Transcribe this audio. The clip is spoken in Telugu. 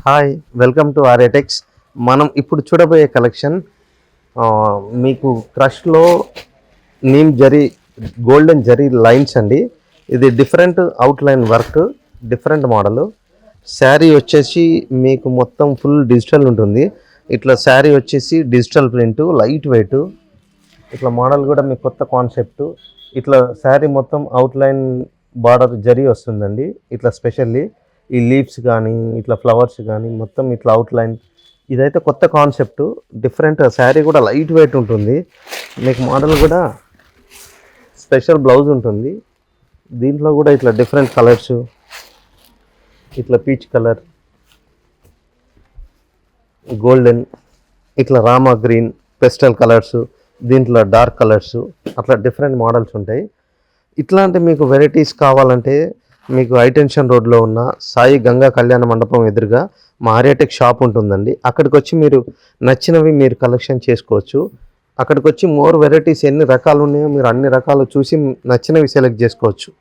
Hi, welcome to ఆర్ఏటెక్స్. మనం ఇప్పుడు చూడబోయే కలెక్షన్ మీకు క్రష్లో నీమ్ జరీ గోల్డెన్ జరీ లైన్స్ అండి. ఇది different outline work, different model. Sari వచ్చేసి మీకు మొత్తం ఫుల్ డిజిటల్ ఉంటుంది. ఇట్లా శారీ వచ్చేసి డిజిటల్ ప్రింట్, లైట్ వెయిట్. ఇట్లా మోడల్ కూడా మీకు కొత్త కాన్సెప్ట్. ఇట్లా శారీ మొత్తం అవుట్లైన్ బార్డర్ జరీ వస్తుందండి. ఇట్లా స్పెషల్లీ ఈ లీవ్స్ కానీ ఇట్లా ఫ్లవర్స్ కానీ మొత్తం ఇట్లా అవుట్లైన్. ఇదైతే కొత్త కాన్సెప్ట్, డిఫరెంట్. శారీ కూడా లైట్ వెయిట్ ఉంటుంది. మీకు మోడల్ కూడా స్పెషల్ బ్లౌజ్ ఉంటుంది. దీంట్లో కూడా ఇట్లా డిఫరెంట్ కలర్స్, ఇట్లా పీచ్ కలర్, గోల్డెన్, ఇట్లా రామా గ్రీన్, పెస్టల్ కలర్స్, దీంట్లో డార్క్ కలర్స్, అట్లా డిఫరెంట్ మోడల్స్ ఉంటాయి. ఇట్లాంటి మీకు వెరైటీస్ కావాలంటే మీకు హైటెన్షన్ రోడ్లో ఉన్న సాయి గంగా కళ్యాణ మండపం ఎదురుగా మా ఆర్యాటెక్ షాప్ ఉంటుందండి. అక్కడికి వచ్చి మీరు నచ్చినవి మీరు కలెక్షన్ చేసుకోవచ్చు. అక్కడికి వచ్చి మోర్ వెరైటీస్ ఎన్ని రకాలు ఉన్నాయో మీరు అన్ని రకాలు చూసి నచ్చినవి సెలెక్ట్ చేసుకోవచ్చు.